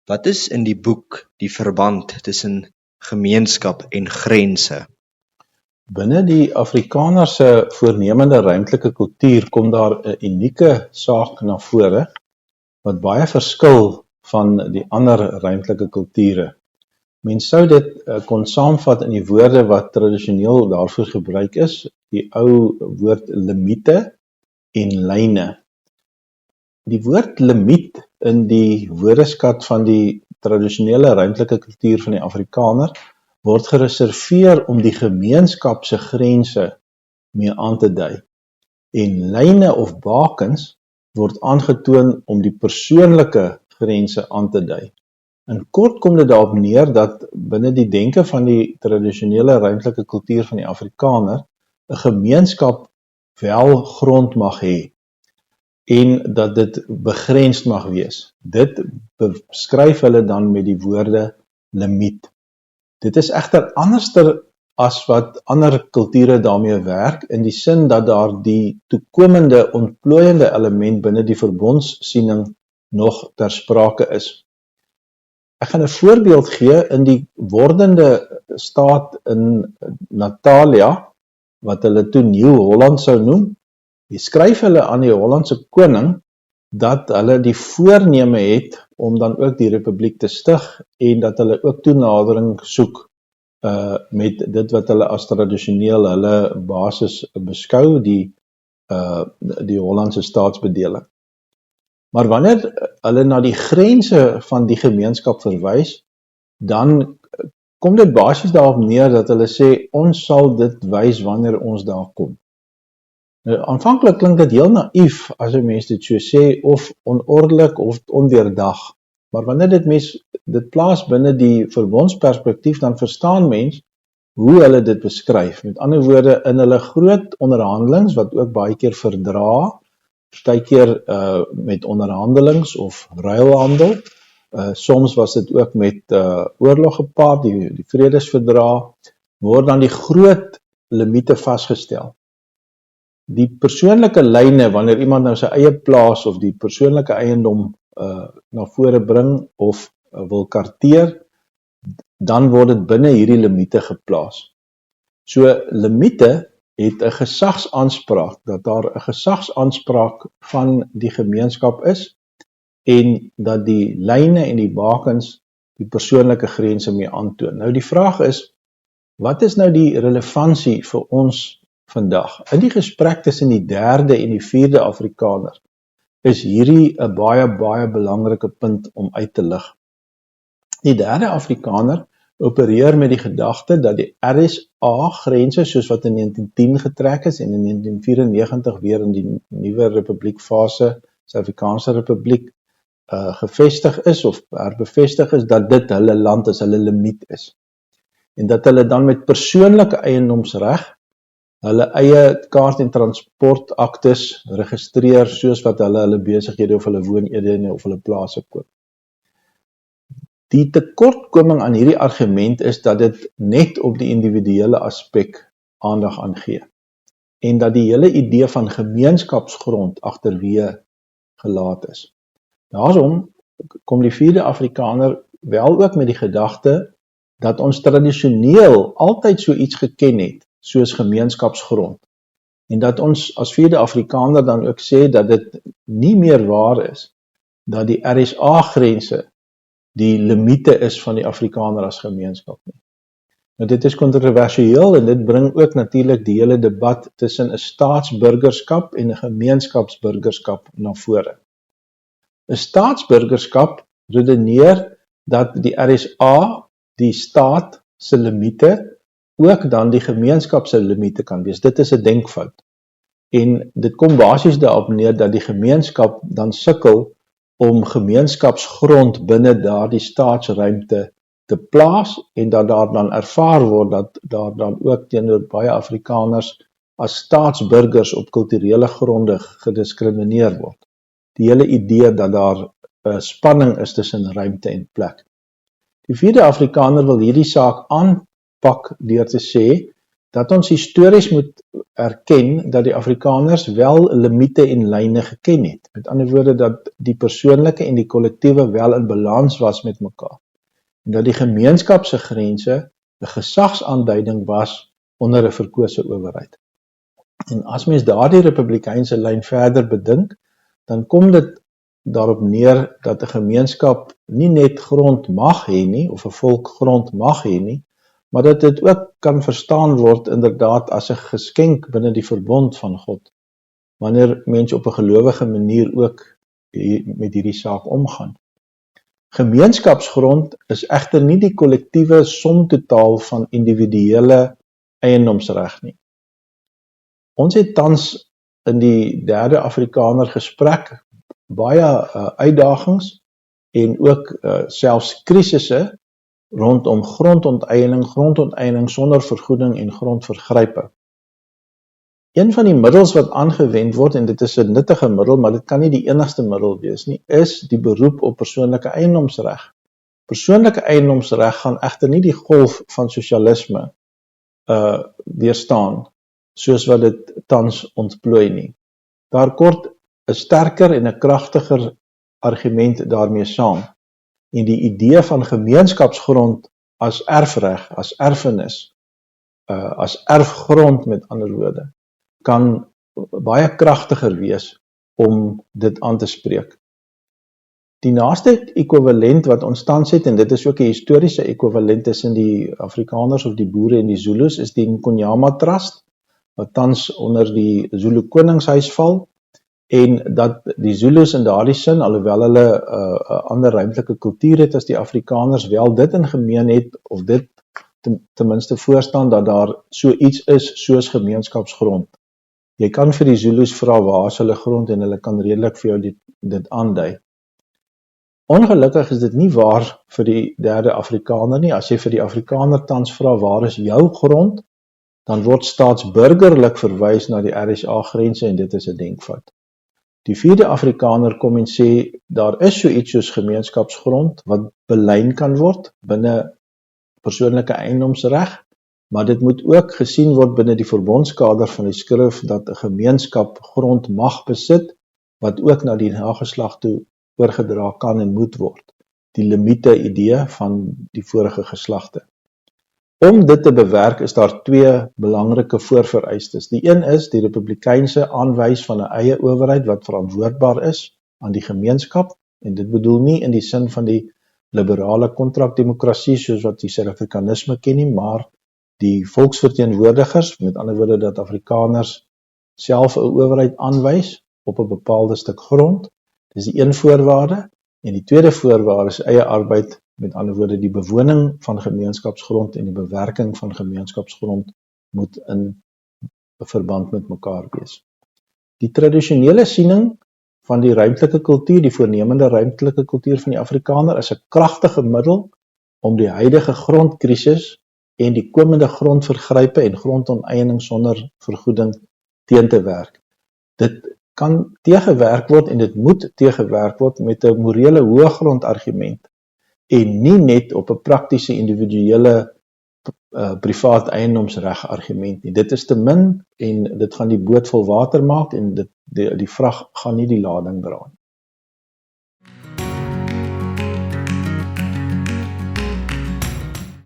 Wat is in die boek die verband tussen gemeenskap en grense? Binne die Afrikaner se voornemende ruimtelike kultuur kom daar 'n unieke saak na vore wat baie verskil van die ander ruimtelike kulture. Mens sou dit kon saamvat in die woorde wat tradisioneel daarvoor gebruik is, die ou woord limiete en lyne. Die woord limiet in die woordeskat van die tradisionele ruimtelike kultuur van die Afrikaner word gereserveer om die gemeenskap se grense mee aan te dui. En lyne of bakens word aangetoon om die persoonlike grense aan te dui. In kort kom dit daarop neer dat binne die denke van die tradisionele ruimtelike kultuur van die Afrikaner 'n gemeenskap wel grond mag hê en dat dit begrensd mag wees. Dit beskryf hulle dan met die woorde limiet. Dit is egter anderster as wat ander kulture daarmee werk, in die sin dat daar die toekomende ontplooiende element binne die verbondssiening nog ter sprake is. Ek gaan 'n voorbeeld gee in die wordende staat in Natalia, wat hulle toe Nieuw-Holland sou noem. Die skryf hulle aan die Hollandse koning dat hulle die voorneme het om dan ook die republiek te stig en dat hulle ook toenadering soek met dit wat hulle as tradisioneel hulle basis beskou, die Hollandse staatsbedeling. Maar wanneer hulle na die grense van die gemeenskap verwys, dan kom dit basies daarop neer dat hulle sê, ons sal dit wys wanneer ons daar kom. Nou, aanvanklik klink dit heel naïef as 'n mens dit so sê, of onordelik of ondeurdag. Maar wanneer dit plaas binne die verbondsperspektief, dan verstaan mens hoe hulle dit beskryf. Met ander woorde, in hulle groot onderhandelings, wat ook baie keer verdra, baie keer met onderhandelings of ruilhandel, soms was dit ook met oorlog gepaard, die vredesverdra, word dan die groot limiete vasgestel. Die persoonlike lyne, wanneer iemand nou sy eie plaas of die persoonlike eiendom na vore bring of wil karteer, dan word dit binne hierdie limiete geplaas. So limiete het 'n gesagsaanspraak, dat daar 'n gesagsaanspraak van die gemeenskap is en dat die lyne en die bakens die persoonlike grense mee aantoon. Nou die vraag is, wat is nou die relevantie vir ons vandag? In die gesprek tussen die 3de en die 4de Afrikaner is hierdie 'n baie belangrike punt om uit te lig. Die 3de Afrikaner opereer met die gedagte dat die RSA grense, soos wat in 1910 getrek is en in 1994 weer in die nuwe republiekfase, Suid-Afrikaanse Republiek, gevestig is of herbevestig is, dat dit hulle land is, hulle limiet is. En dat hulle dan met persoonlike eiendomsreg hulle eie kaart- en transportaktes registreer soos wat hulle besighede of hulle woonedene of hulle plase koop. Die tekortkoming aan hierdie argument is dat dit net op die individuele aspek aandag aangee en dat die hele idee van gemeenskapsgrond agterweë gelaat is. Daarom kom die 4de Afrikaner wel ook met die gedagte dat ons tradisioneel altyd so iets geken het, soos gemeenskapsgrond. En dat ons as 4de Afrikaner dan ook sê dat dit nie meer waar is, dat die RSA-grense die limiete is van die Afrikaner as gemeenskap nie. Nou dit is kontroversieel en dit bring ook natuurlik die hele debat tussen 'n staatsburgerskap en 'n gemeenskapsburgerskap na vore. 'n Staatsburgerskap redeneer dat die RSA, die staat se limiete, ook dan die gemeenskap se limiete kan wees. Dit is 'n denkfout. En dit kom basies daarop neer dat die gemeenskap dan sukkel om gemeenskapsgrond binne daardie staatsruimte te plaas en dat daar dan ervaar word dat daar dan ook teenoor baie Afrikaners as staatsburgers op kulturele gronde gediskrimineer word. Die hele idee dat daar 'n spanning is tussen ruimte en plek. Die 4de Afrikaner wil hierdie saak aanpak deur te sê dat ons histories moet erken dat die Afrikaners wel limite en lyne geken het. Met ander woorde dat die persoonlike en die kollektiewe wel in balans was met mekaar. En dat die gemeenskap se grense 'n gesagsaanduiding was onder 'n verkose owerheid. En as mens daardie republikeinse lyn verder bedink, dan kom dit daarop neer dat 'n gemeenskap nie net grond mag hê nie, of 'n volk grond mag hê nie, maar dat dit ook kan verstaan word inderdaad as 'n geskenk binne die verbond van God, wanneer mense op 'n gelowige manier ook met hierdie saak omgaan. Gemeenskapsgrond is egter nie die kollektiewe somtotaal van individuele eiendomsreg nie. Ons het tans in die derde Afrikaner gesprek baie uitdagings en ook selfs krisisse rondom grondonteening sonder vergoeding en grondvergrype. Een van die middels wat aangewend word, en dit is 'n nuttige middel, maar dit kan nie die enigste middel wees nie, is die beroep op persoonlike eiendomsreg. Persoonlike eiendomsreg gaan egter nie die golf van sosialisme weerstaan, soos wat dit tans ontplooi nie. Daar kort 'n sterker en 'n kragtiger argument daarmee saam. En die idee van gemeenskapsgrond as erfreg, as erfenis, as erfgrond met ander woorde, kan baie kragtiger wees om dit aan te spreek. Die naaste ekwivalent wat ons tans het, en dit is ook 'n historiese ekwivalent tussen die Afrikaners of die boere en die Zulus, is die Nkonyama Trust, wat tans onder die Zulu Koningshuis val, en dat die Zulus in daardie sin, alhoewel hulle 'n ander ruimtelike kultuur het as die Afrikaners, wel dit in gemeen het, of dit ten minste voorstaan, dat daar so iets is soos gemeenskapsgrond. Jy kan vir die Zulus vra waar is hulle grond, en hulle kan redelik vir jou dit aandui. Ongelukkig is dit nie waar vir die derde Afrikaner nie. As jy vir die Afrikaner tans vra waar is jou grond, dan word staatsburgerlik verwys na die RSA-grense, en dit is 'n denkfout. Die vierde Afrikaner kom en sê, daar is so iets soos gemeenskapsgrond, wat belyn kan word binne persoonlike eiendomsreg, maar dit moet ook gesien word binne die verbondskader van die skrif, dat 'n gemeenskap grond mag besit, wat ook na die nageslag toe oorgedra kan en moet word. Die limite idee van die vorige geslagte. Om dit te bewerk is daar twee belangrike voorvereistes. Die een is die republikeinse aanwys van 'n eie owerheid wat verantwoordbaar is aan die gemeenskap, en dit bedoel nie in die sin van die liberale kontrakdemokrasie soos wat die Suid-Afrikanisme ken nie, maar die volksverteenwoordigers, met ander woorde dat Afrikaners self 'n owerheid aanwys op 'n bepaalde stuk grond. Dis die een voorwaarde, en die tweede voorwaarde is eie arbeid, met ander woorde die bewoning van gemeenskapsgrond en die bewerking van gemeenskapsgrond moet in verband met mekaar wees. Die tradisionele siening van die ruimtelike kultuur, die voornemende ruimtelike kultuur van die Afrikaner, is 'n kragtige middel om die huidige grondkrisis en die komende grondvergrype en grondonteiening sonder vergoeding teen te werk. Dit kan teëgewerk word en dit moet teëgewerk word met 'n morele hoëgrondargument en nie net op 'n praktiese individuele privaat eiendomsreg argument nie. Dit is te min en dit gaan die boot vol water maak en die vrag gaan nie die lading dra nie.